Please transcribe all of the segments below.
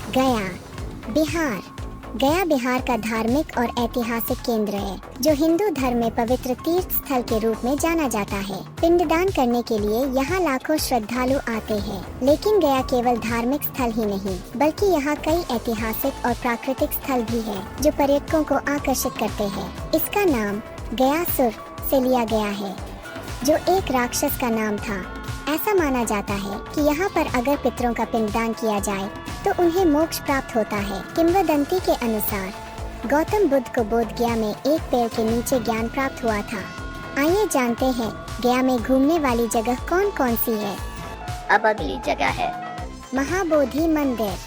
गया, बिहार। गया बिहार का धार्मिक और ऐतिहासिक केंद्र है जो हिंदू धर्म में पवित्र तीर्थ स्थल के रूप में जाना जाता है। पिंडदान करने के लिए यहाँ लाखों श्रद्धालु आते हैं। लेकिन गया केवल धार्मिक स्थल ही नहीं बल्कि यहाँ कई ऐतिहासिक और प्राकृतिक स्थल भी है जो पर्यटकों को आकर्षित करते हैं। इसका नाम गयासुर से लिया गया है जो एक राक्षस का नाम था। ऐसा माना जाता है कि यहाँ पर अगर पितरों का पिंडदान किया जाए तो उन्हें मोक्ष प्राप्त होता है। किंवदंती के अनुसार गौतम बुद्ध को बोध गया में एक पेड़ के नीचे ज्ञान प्राप्त हुआ था। आइए जानते हैं गया में घूमने वाली जगह कौन कौन सी है। अब अगली जगह है महाबोधि मंदिर।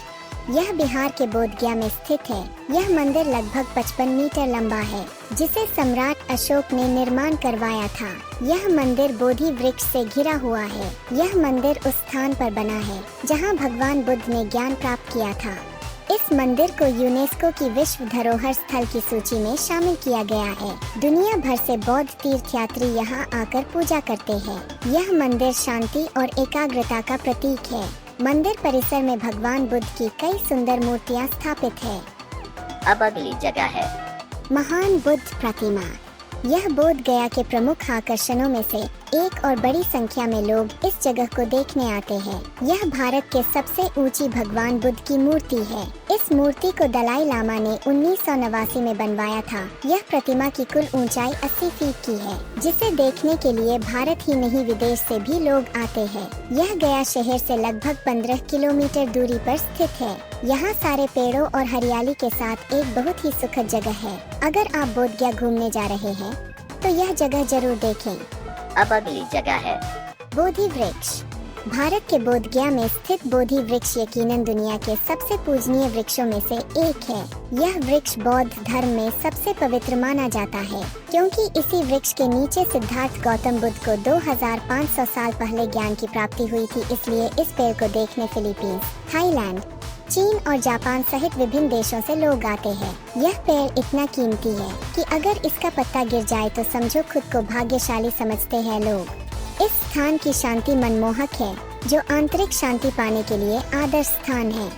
यह बिहार के बोध गया में स्थित है। यह मंदिर लगभग 55 मीटर लंबा है जिसे सम्राट अशोक ने निर्माण करवाया था। यह मंदिर बोधि वृक्ष से घिरा हुआ है। यह मंदिर उस स्थान पर बना है जहां भगवान बुद्ध ने ज्ञान प्राप्त किया था। इस मंदिर को यूनेस्को की विश्व धरोहर स्थल की सूची में शामिल किया गया है। दुनिया भर से बौद्ध तीर्थयात्री यहाँ आकर पूजा करते हैं। यह मंदिर शांति और एकाग्रता का प्रतीक है। मंदिर परिसर में भगवान बुद्ध की कई सुंदर मूर्तियां स्थापित है। अब अगली जगह है महान बुद्ध प्रतिमा। यह बोध गया के प्रमुख आकर्षणों में से एक और बड़ी संख्या में लोग इस जगह को देखने आते हैं। यह भारत के सबसे ऊंची भगवान बुद्ध की मूर्ति है। इस मूर्ति को दलाई लामा ने 1989 में बनवाया था। यह प्रतिमा की कुल ऊंचाई 80 फीट की है जिसे देखने के लिए भारत ही नहीं विदेश से भी लोग आते हैं। यह गया शहर से लगभग 15 किलोमीटर दूरी पर स्थित है। यहाँ सारे पेड़ों और हरियाली के साथ एक बहुत ही सुखद जगह है। अगर आप बोध गया घूमने जा रहे हैं तो यह जगह जरूर देखें। अब अगली जगह है बोधि वृक्ष। भारत के बोध गया में स्थित बोधि वृक्ष यकीनन दुनिया के सबसे पूजनीय वृक्षों में से एक है। यह वृक्ष बौद्ध धर्म में सबसे पवित्र माना जाता है क्योंकि इसी वृक्ष के नीचे सिद्धार्थ गौतम बुद्ध को 2500 साल पहले ज्ञान की प्राप्ति हुई थी। इसलिए इस पेड़ को देखने फिलीपींस, थाईलैंड, चीन और जापान सहित विभिन्न देशों से लोग आते हैं। यह पेड़ इतना कीमती है कि अगर इसका पत्ता गिर जाए तो समझो खुद को भाग्यशाली समझते हैं लोग। इस स्थान की शांति मनमोहक है जो आंतरिक शांति पाने के लिए आदर्श स्थान है।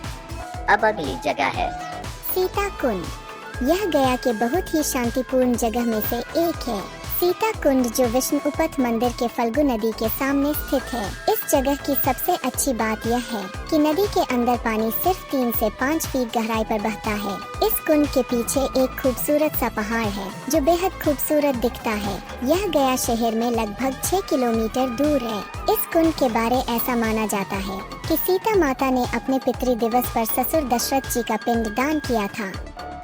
अब अगली जगह है सीता कुंड। यह गया के बहुत ही शांतिपूर्ण जगह में से एक है। सीता कुंड जो विष्णु उपथ मंदिर के फल्गु नदी के सामने स्थित है। इस जगह की सबसे अच्छी बात यह है कि नदी के अंदर पानी सिर्फ 3 से 5 फीट गहराई पर बहता है। इस कुंड के पीछे एक खूबसूरत सा पहाड़ है जो बेहद खूबसूरत दिखता है। यह गया शहर में लगभग 6 किलोमीटर दूर है। इस कुंड के बारे ऐसा माना जाता है कि सीता माता ने अपने पितृ दिवस पर ससुर दशरथ जी का पिंडदान किया था।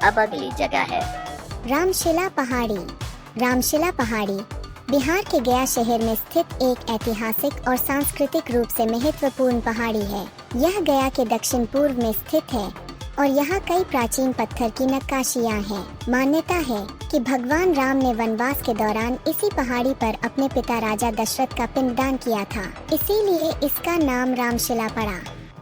अब अगली जगह है रामशिला पहाड़ी। रामशिला पहाड़ी बिहार के गया शहर में स्थित एक ऐतिहासिक और सांस्कृतिक रूप से महत्वपूर्ण पहाड़ी है। यह गया के दक्षिण पूर्व में स्थित है और यहाँ कई प्राचीन पत्थर की नक्काशियाँ हैं। मान्यता है कि भगवान राम ने वनवास के दौरान इसी पहाड़ी पर अपने पिता राजा दशरथ का पिंडदान किया था, इसीलिए इसका नाम रामशिला पड़ा।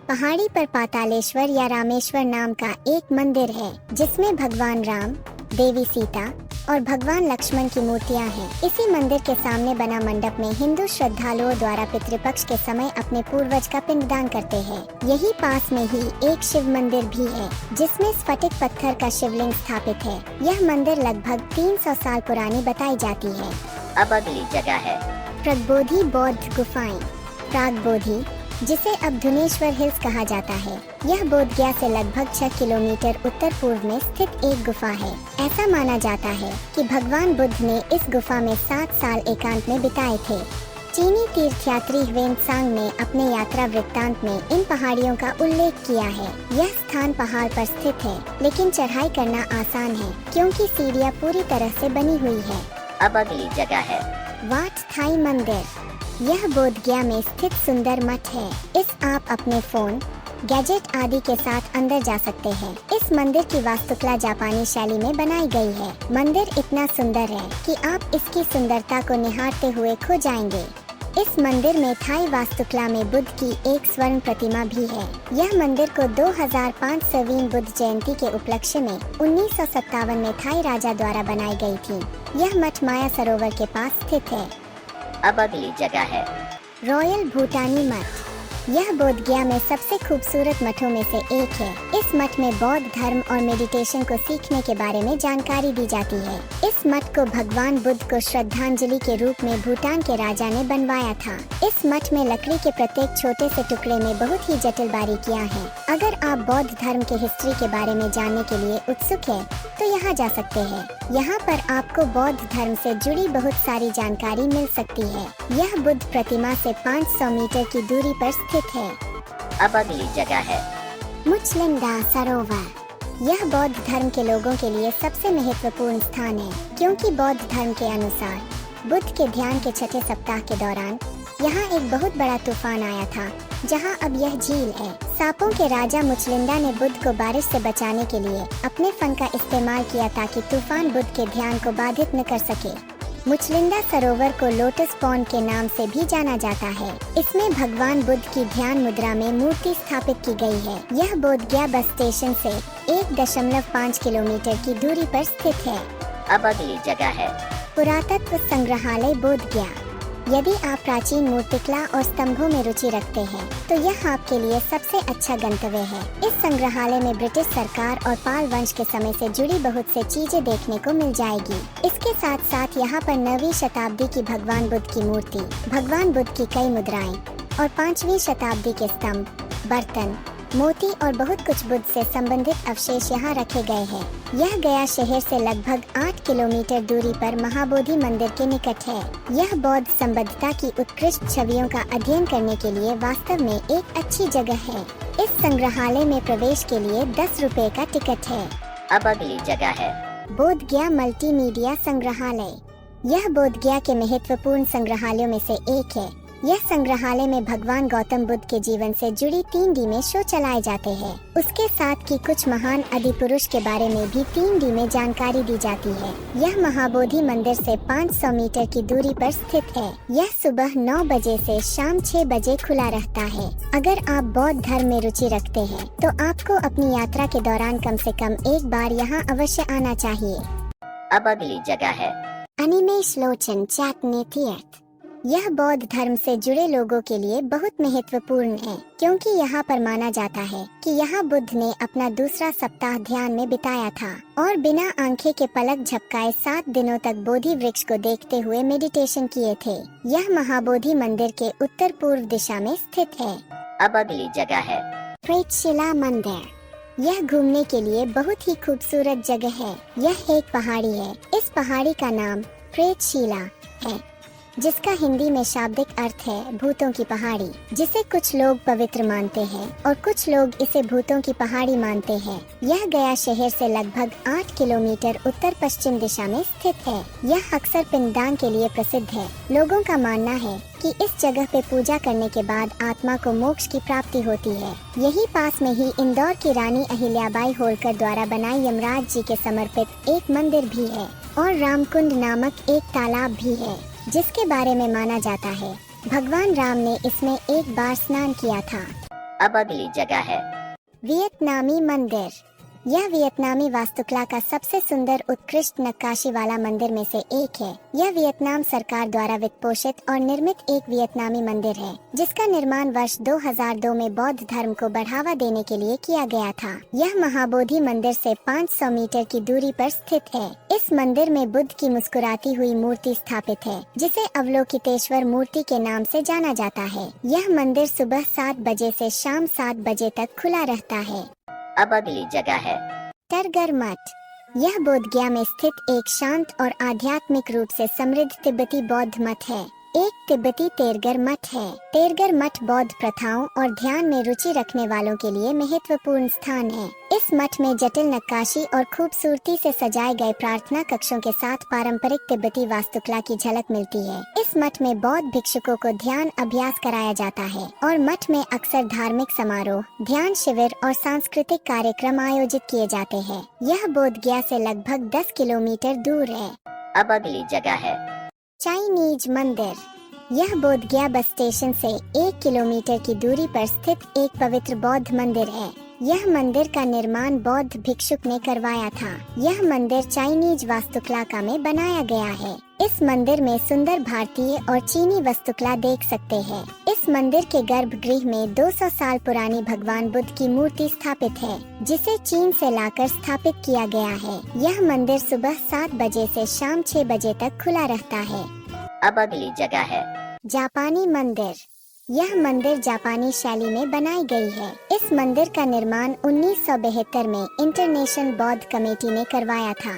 पहाड़ी पर पातालेश्वर या रामेश्वर नाम का एक मंदिर है जिसमें भगवान राम, देवी सीता और भगवान लक्ष्मण की मूर्तियां हैं। इसी मंदिर के सामने बना मंडप में हिंदू श्रद्धालुओं द्वारा पितृपक्ष के समय अपने पूर्वज का पिंडदान करते हैं। यही पास में ही एक शिव मंदिर भी है जिसमें स्फटिक पत्थर का शिवलिंग स्थापित है। यह मंदिर लगभग 300 साल पुरानी बताई जाती है। अब अगली जगह है प्रागबोधि बौद्ध गुफाएं। प्रागबोधि जिसे अब धुनेश्वर हिल्स कहा जाता है, यह बोध गया से लगभग 6 किलोमीटर उत्तर पूर्व में स्थित एक गुफा है। ऐसा माना जाता है कि भगवान बुद्ध ने इस गुफा में 7 साल एकांत में बिताए थे। चीनी तीर्थयात्री ह्वेनत्सांग ने अपने यात्रा वृत्तांत में इन पहाड़ियों का उल्लेख किया है। यह स्थान पहाड़ पर स्थित है लेकिन चढ़ाई करना आसान है क्योंकि सीढ़ियाँ पूरी तरह से बनी हुई है। अब अगली जगह है वाट थाई मंदिर। यह बोध गया में स्थित सुंदर मठ है। इस आप अपने फोन, गैजेट आदि के साथ अंदर जा सकते हैं। इस मंदिर की वास्तुकला जापानी शैली में बनाई गई है। मंदिर इतना सुंदर है कि आप इसकी सुंदरता को निहारते हुए खो जाएंगे। इस मंदिर में थाई वास्तुकला में बुद्ध की एक स्वर्ण प्रतिमा भी है। यह मंदिर को 2500वीं बुद्ध जयंती के उपलक्ष्य में 1957 में थाई राजा द्वारा बनाई गई थी। यह मठ माया सरोवर के पास स्थित है। अब अगली जगह है रॉयल भूटानी मठ। यह बोध गया में सबसे खूबसूरत मठों में से एक है। इस मठ में बौद्ध धर्म और मेडिटेशन को सीखने के बारे में जानकारी दी जाती है। इस मठ को भगवान बुद्ध को श्रद्धांजलि के रूप में भूटान के राजा ने बनवाया था। इस मठ में लकड़ी के प्रत्येक छोटे से टुकड़े में बहुत ही जटिल बारीकियां हैं। अगर आप बौद्ध धर्म के हिस्ट्री के बारे में जानने के लिए उत्सुक है तो यहाँ जा सकते हैं। यहाँ पर आपको बौद्ध धर्म से जुड़ी बहुत सारी जानकारी मिल सकती है। यह बुद्ध प्रतिमा से 500 मीटर की दूरी पर स्थित है। अब अगली जगह है मुचलिंदा सरोवर। यह बौद्ध धर्म के लोगों के लिए सबसे महत्वपूर्ण स्थान है, क्योंकि बौद्ध धर्म के अनुसार बुद्ध के ध्यान के छठे सप्ताह के दौरान यहाँ एक बहुत बड़ा तूफान आया था, जहाँ अब यह झील है। सांपों के राजा मुचलिंदा ने बुद्ध को बारिश से बचाने के लिए अपने फन का इस्तेमाल किया ताकि तूफान बुद्ध के ध्यान को बाधित न कर सके। मुचलिंदा सरोवर को लोटस पॉन्ड के नाम से भी जाना जाता है। इसमें भगवान बुद्ध की ध्यान मुद्रा में मूर्ति स्थापित की गई है। यह बोध गया बस स्टेशन से 1.5 किलोमीटर की दूरी पर स्थित है। अब अगली जगह है पुरातत्व संग्रहालय बोध गया। यदि आप प्राचीन मूर्तिकला और स्तंभों में रुचि रखते हैं तो यह आपके लिए सबसे अच्छा गंतव्य है। इस संग्रहालय में ब्रिटिश सरकार और पाल वंश के समय से जुड़ी बहुत से चीजें देखने को मिल जाएगी। इसके साथ साथ यहाँ पर 9वीं शताब्दी की भगवान बुद्ध की मूर्ति, भगवान बुद्ध की कई मुद्राएं और 5वीं शताब्दी के स्तंभ, बर्तन, मोती और बहुत कुछ बुद्ध से संबंधित अवशेष यहाँ रखे गए हैं। यह गया शहर से लगभग 8 किलोमीटर दूरी पर महाबोधि मंदिर के निकट है। यह बौद्ध संबद्धता की उत्कृष्ट छवियों का अध्ययन करने के लिए वास्तव में एक अच्छी जगह है। इस संग्रहालय में प्रवेश के लिए 10 रुपए का टिकट है। अब अगली जगह है बोध गया मल्टीमीडिया संग्रहालय। यह बोध गया के महत्वपूर्ण संग्रहालयों में से एक है। यह संग्रहालय में भगवान गौतम बुद्ध के जीवन से जुड़ी 3D में शो चलाए जाते हैं। उसके साथ की कुछ महान अधिपुरुष के बारे में भी 3D में जानकारी दी जाती है। यह महाबोधि मंदिर से 500 मीटर की दूरी पर स्थित है। यह सुबह 9 बजे से शाम 6 बजे खुला रहता है। अगर आप बौद्ध धर्म में रुचि रखते हैं तो आपको अपनी यात्रा के दौरान कम से कम एक बार यहाँ अवश्य आना चाहिए। अब अगली जगह है अनिमेशलोचन चाटनी तीर्थ। यह बौद्ध धर्म से जुड़े लोगों के लिए बहुत महत्वपूर्ण है, क्योंकि यहाँ पर माना जाता है कि यहाँ बुद्ध ने अपना दूसरा सप्ताह ध्यान में बिताया था और बिना आंखें के पलक झपकाए 7 दिनों तक बोधि वृक्ष को देखते हुए मेडिटेशन किए थे। यह महाबोधि मंदिर के उत्तर पूर्व दिशा में स्थित है। अब अगली जगह है प्रेतशिला मंदिर। यह घूमने के लिए बहुत ही खूबसूरत जगह है। यह एक पहाड़ी है। इस पहाड़ी का नाम प्रेतशिला है, जिसका हिंदी में शाब्दिक अर्थ है भूतों की पहाड़ी, जिसे कुछ लोग पवित्र मानते हैं और कुछ लोग इसे भूतों की पहाड़ी मानते हैं। यह गया शहर से लगभग 8 किलोमीटर उत्तर पश्चिम दिशा में स्थित है। यह अक्सर पिंडदान के लिए प्रसिद्ध है। लोगों का मानना है कि इस जगह पे पूजा करने के बाद आत्मा को मोक्ष की प्राप्ति होती है। यही पास में ही इंदौर की रानी अहिल्याबाई होलकर द्वारा बनाई यमराज जी के समर्पित एक मंदिर भी है और रामकुंड नामक एक तालाब भी है, जिसके बारे में माना जाता है भगवान राम ने इसमें एक बार स्नान किया था। अब अगली जगह है वियतनामी मंदिर। यह वियतनामी वास्तुकला का सबसे सुंदर उत्कृष्ट नक्काशी वाला मंदिर में से एक है। यह वियतनाम सरकार द्वारा वित्त पोषित और निर्मित एक वियतनामी मंदिर है, जिसका निर्माण वर्ष 2002 में बौद्ध धर्म को बढ़ावा देने के लिए किया गया था। यह महाबोधि मंदिर से 500 मीटर की दूरी पर स्थित है। इस मंदिर में बुद्ध की मुस्कुराती हुई मूर्ति स्थापित है, जिसे अवलोकितेश्वर मूर्ति के नाम से जाना जाता है। यह मंदिर सुबह 7 बजे से शाम 7 बजे तक खुला रहता है। अब अगली जगह है टरगर मठ। यह बोध गया में स्थित एक शांत और आध्यात्मिक रूप से समृद्ध तिब्बती बौद्ध मठ है। एक तिब्बती तेरगर मठ है। तेरगर मठ बौद्ध प्रथाओं और ध्यान में रुचि रखने वालों के लिए महत्वपूर्ण स्थान है। इस मठ में जटिल नक्काशी और खूबसूरती से सजाए गए प्रार्थना कक्षों के साथ पारंपरिक तिब्बती वास्तुकला की झलक मिलती है। इस मठ में बौद्ध भिक्षुकों को ध्यान अभ्यास कराया जाता है और मठ में अक्सर धार्मिक समारोह, ध्यान शिविर और सांस्कृतिक कार्यक्रम आयोजित किए जाते हैं। यह बोध गया से लगभग 10 किलोमीटर दूर है। अब अगली जगह है चाइनीज मंदिर। यह बोध गया बस स्टेशन से 1 किलोमीटर की दूरी पर स्थित एक पवित्र बौद्ध मंदिर है। यह मंदिर का निर्माण बौद्ध भिक्षुक ने करवाया था। यह मंदिर चाइनीज वास्तुकला में बनाया गया है। इस मंदिर में सुंदर भारतीय और चीनी वास्तुकला देख सकते हैं। इस मंदिर के गर्भगृह में 200 साल पुरानी भगवान बुद्ध की मूर्ति स्थापित है, जिसे चीन से लाकर स्थापित किया गया है। यह मंदिर सुबह 7 बजे से शाम 6 बजे तक खुला रहता है। अब अगली जगह है जापानी मंदिर। यह मंदिर जापानी शैली में बनाई गई है। इस मंदिर का निर्माण 1972 में इंटरनेशनल बौद्ध कमेटी ने करवाया था।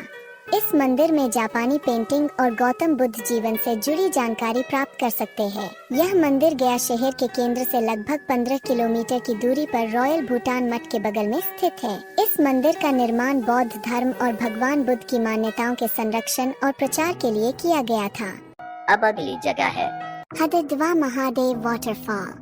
इस मंदिर में जापानी पेंटिंग और गौतम बुद्ध जीवन से जुड़ी जानकारी प्राप्त कर सकते हैं। यह मंदिर गया शहर के केंद्र से लगभग 15 किलोमीटर की दूरी पर रॉयल भूटान मठ के बगल में स्थित है। इस मंदिर का निर्माण बौद्ध धर्म और भगवान बुद्ध की मान्यताओं के संरक्षण और प्रचार के लिए किया गया था। अब अगली जगह है हरिद्वार महादेव वाटरफॉल।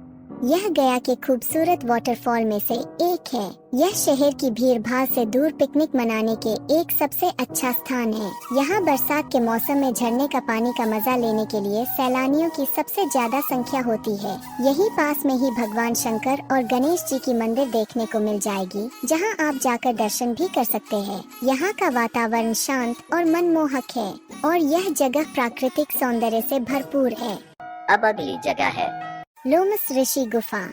यह गया के खूबसूरत वाटरफॉल में से एक है। यह शहर की भीड़-भाड़ से दूर पिकनिक मनाने के एक सबसे अच्छा स्थान है। यहाँ बरसात के मौसम में झरने का पानी का मजा लेने के लिए सैलानियों की सबसे ज्यादा संख्या होती है। यही पास में ही भगवान शंकर और गणेश जी की मंदिर देखने को मिल जाएगी, जहाँ आप जाकर दर्शन भी कर सकते हैं। यहाँ का वातावरण शांत और मनमोहक है और यह जगह प्राकृतिक सौंदर्य से भरपूर है। अब अगली जगह है लोमस ऋषि गुफा।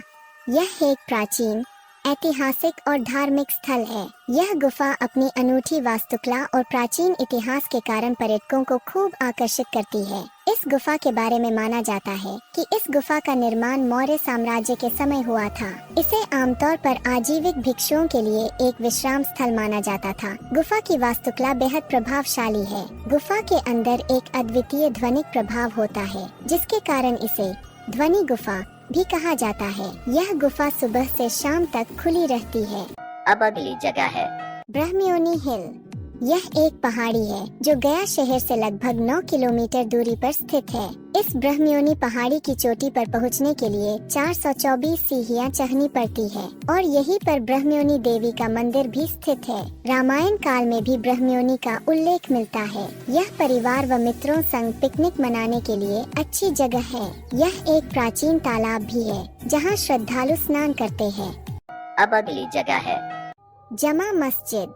यह एक प्राचीन, ऐतिहासिक और धार्मिक स्थल है। यह गुफा अपनी अनूठी वास्तुकला और प्राचीन इतिहास के कारण पर्यटकों को खूब आकर्षित करती है। इस गुफा के बारे में माना जाता है कि इस गुफा का निर्माण मौर्य साम्राज्य के समय हुआ था। इसे आमतौर पर आजीविक भिक्षुओं के लिए एक विश्राम स्थल माना जाता था। गुफा की वास्तुकला बेहद प्रभावशाली है। गुफा के अंदर एक अद्वितीय ध्वनिक प्रभाव होता है, जिसके कारण इसे ध्वनि गुफा भी कहा जाता है। यह गुफा सुबह से शाम तक खुली रहती है। अब अगली जगह है ब्रह्मयोनी हिल। यह एक पहाड़ी है जो गया शहर से लगभग 9 किलोमीटर दूरी पर स्थित है। इस ब्रह्मयोनी पहाड़ी की चोटी पर पहुंचने के लिए 424 सीढ़ियां चढ़नी पड़ती है और यहीं पर ब्रह्मयोनी देवी का मंदिर भी स्थित है। रामायण काल में भी ब्रह्मयोनी का उल्लेख मिलता है। यह परिवार व मित्रों संग पिकनिक मनाने के लिए अच्छी जगह है। यह एक प्राचीन तालाब भी है, जहाँ श्रद्धालु स्नान करते हैं। अब अगली जगह है जमा मस्जिद।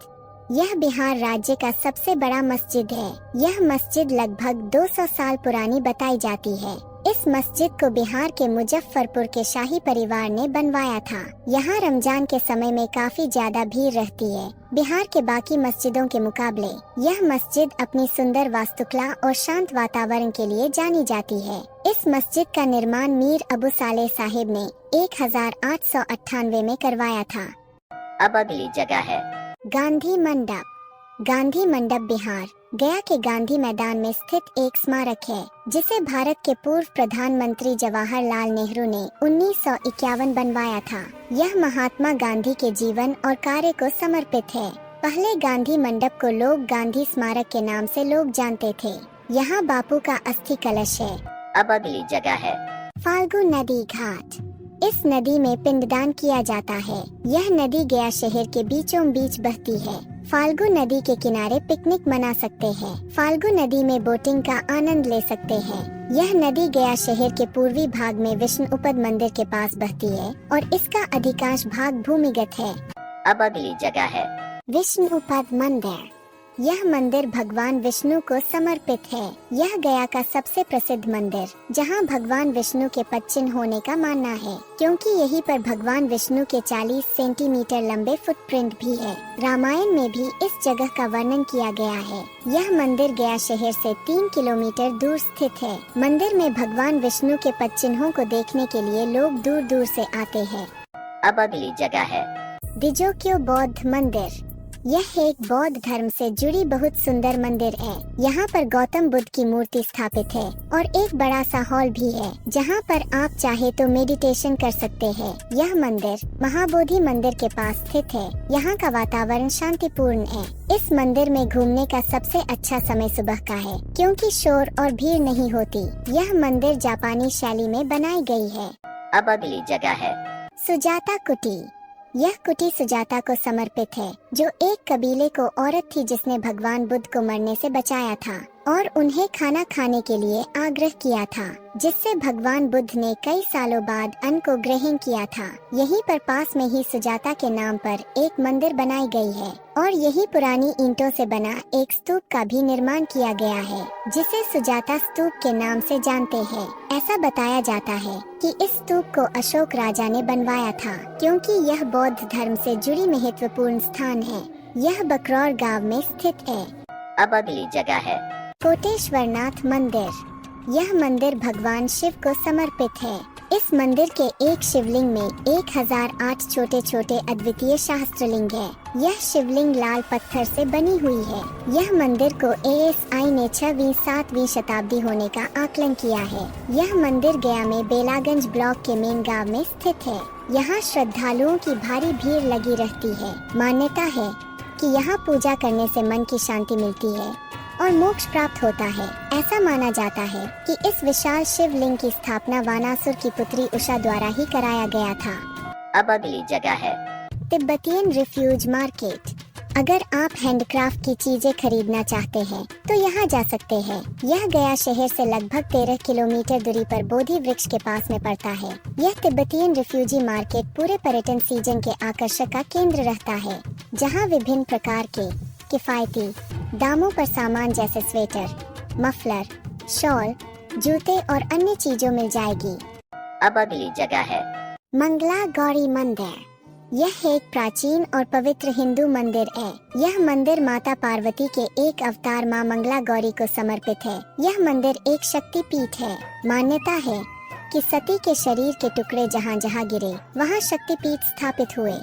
यह बिहार राज्य का सबसे बड़ा मस्जिद है। यह मस्जिद लगभग 200 साल पुरानी बताई जाती है। इस मस्जिद को बिहार के मुजफ्फरपुर के शाही परिवार ने बनवाया था। यहाँ रमजान के समय में काफी ज्यादा भीड़ रहती है। बिहार के बाकी मस्जिदों के मुकाबले यह मस्जिद अपनी सुंदर वास्तुकला और शांत वातावरण के लिए जानी जाती है। इस मस्जिद का निर्माण मीर अबू सालेह साहिब ने 1898 में करवाया था। अब अगली जगह है गांधी मंडप। गांधी मंडप बिहार गया के गांधी मैदान में स्थित एक स्मारक है, जिसे भारत के पूर्व प्रधानमंत्री जवाहरलाल नेहरू ने 1951 बनवाया था। यह महात्मा गांधी के जीवन और कार्य को समर्पित है। पहले गांधी मंडप को लोग गांधी स्मारक के नाम से लोग जानते थे। यहाँ बापू का अस्थि कलश है। अब अगली जगह है फाल्गु नदी घाट। इस नदी में पिंडदान किया जाता है। यह नदी गया शहर के बीचों बीच बहती है। फाल्गु नदी के किनारे पिकनिक मना सकते हैं। फाल्गु नदी में बोटिंग का आनंद ले सकते हैं। यह नदी गया शहर के पूर्वी भाग में विष्णुपद मंदिर के पास बहती है और इसका अधिकांश भाग भूमिगत है। अब अगली जगह है विष्णुपद मंदिर। यह मंदिर भगवान विष्णु को समर्पित है। यह गया का सबसे प्रसिद्ध मंदिर, जहां भगवान विष्णु के पदचिन्ह होने का मानना है, क्योंकि यहीं पर भगवान विष्णु के 40 सेंटीमीटर लंबे फुटप्रिंट भी है। रामायण में भी इस जगह का वर्णन किया गया है। यह मंदिर गया शहर से 3 किलोमीटर दूर स्थित है। मंदिर में भगवान विष्णु के पदचिन्हों को देखने के लिए लोग दूर दूर से आते हैं। अब अगली जगह है दिजोक्यो बौद्ध मंदिर। यह एक बौद्ध धर्म से जुड़ी बहुत सुंदर मंदिर है। यहाँ पर गौतम बुद्ध की मूर्ति स्थापित है और एक बड़ा सा हॉल भी है, जहाँ पर आप चाहे तो मेडिटेशन कर सकते हैं। यह मंदिर महाबोधि मंदिर के पास स्थित है। यहाँ का वातावरण शांतिपूर्ण है। इस मंदिर में घूमने का सबसे अच्छा समय सुबह का है, क्योंकि शोर और भीड़ नहीं होती। यह मंदिर जापानी शैली में बनाई गई है। अब अगली जगह है सुजाता कुटी। यह कुटी सुजाता को समर्पित है, जो एक कबीले को औरत थी जिसने भगवान बुद्ध को मरने से बचाया था। और उन्हें खाना खाने के लिए आग्रह किया था, जिससे भगवान बुद्ध ने कई सालों बाद अन्न को ग्रहण किया था। यहीं पर पास में ही सुजाता के नाम पर एक मंदिर बनाई गई है और यही पुरानी ईंटों से बना एक स्तूप का भी निर्माण किया गया है, जिसे सुजाता स्तूप के नाम से जानते हैं। ऐसा बताया जाता है कि इस स्तूप को अशोक राजा ने बनवाया था, क्योंकि यह बौद्ध धर्म से जुड़ी महत्वपूर्ण स्थान है। यह बकरौर गांव में स्थित है। अब अगली जगह है कोटेश्वरनाथ मंदिर। यह मंदिर भगवान शिव को समर्पित है। इस मंदिर के एक शिवलिंग में 1008 छोटे छोटे अद्वितीय सहस्त्रलिंग है। यह शिवलिंग लाल पत्थर से बनी हुई है। यह मंदिर को ASI ने 6वीं-7वीं शताब्दी होने का आकलन किया है। यह मंदिर गया में बेलागंज ब्लॉक के मेन गांव में स्थित है। यहाँ श्रद्धालुओं की भारी भीड़ लगी रहती है। मान्यता है कि यहाँ पूजा करने से मन की शांति मिलती है और मोक्ष प्राप्त होता है। ऐसा माना जाता है कि इस विशाल शिवलिंग की स्थापना वानासुर की पुत्री उषा द्वारा ही कराया गया था। अब अगली जगह है तिब्बतियन रिफ्यूज मार्केट। अगर आप हैंडक्राफ्ट की चीजें खरीदना चाहते हैं तो यहाँ जा सकते हैं। यह गया शहर से लगभग 13 किलोमीटर दूरी पर बोधि वृक्ष के पास में पड़ता है। यह तिब्बतियन रिफ्यूजी मार्केट पूरे पर्यटन सीजन के आकर्षक का केंद्र रहता है, जहाँ विभिन्न प्रकार के किफायती दामों पर सामान जैसे स्वेटर, मफलर, शॉल, जूते और अन्य चीजों मिल जाएगी। अब अगली जगह है मंगला गौरी मंदिर। यह एक प्राचीन और पवित्र हिंदू मंदिर है। यह मंदिर माता पार्वती के एक अवतार मां मंगला गौरी को समर्पित है। यह मंदिर एक शक्ति पीठ है। मान्यता है कि सती के शरीर के टुकड़े जहाँ जहाँ गिरे वहाँ शक्ति पीठ स्थापित हुए।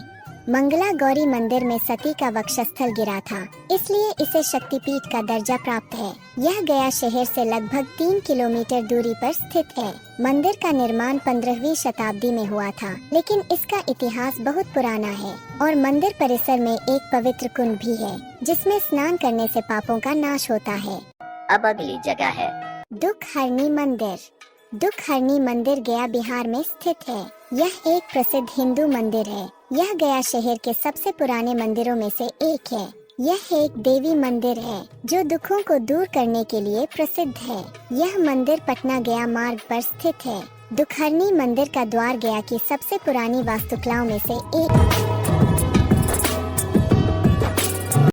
मंगला गौरी मंदिर में सती का वक्षस्थल गिरा था, इसलिए इसे शक्तिपीठ का दर्जा प्राप्त है। यह गया शहर से लगभग 3 किलोमीटर दूरी पर स्थित है। मंदिर का निर्माण 15वीं शताब्दी में हुआ था, लेकिन इसका इतिहास बहुत पुराना है और मंदिर परिसर में एक पवित्र कुंड भी है, जिसमें स्नान करने से पापों का नाश होता है। अब अगली जगह है दुख हरनी मंदिर। दुख हरनी मंदिर गया बिहार में स्थित है। यह एक प्रसिद्ध हिंदू मंदिर है। यह गया शहर के सबसे पुराने मंदिरों में से एक है। यह एक देवी मंदिर है जो दुखों को दूर करने के लिए प्रसिद्ध है। यह मंदिर पटना गया मार्ग पर स्थित है। दुखहरनी मंदिर का द्वार गया की सबसे पुरानी वास्तुकलाओं में से एक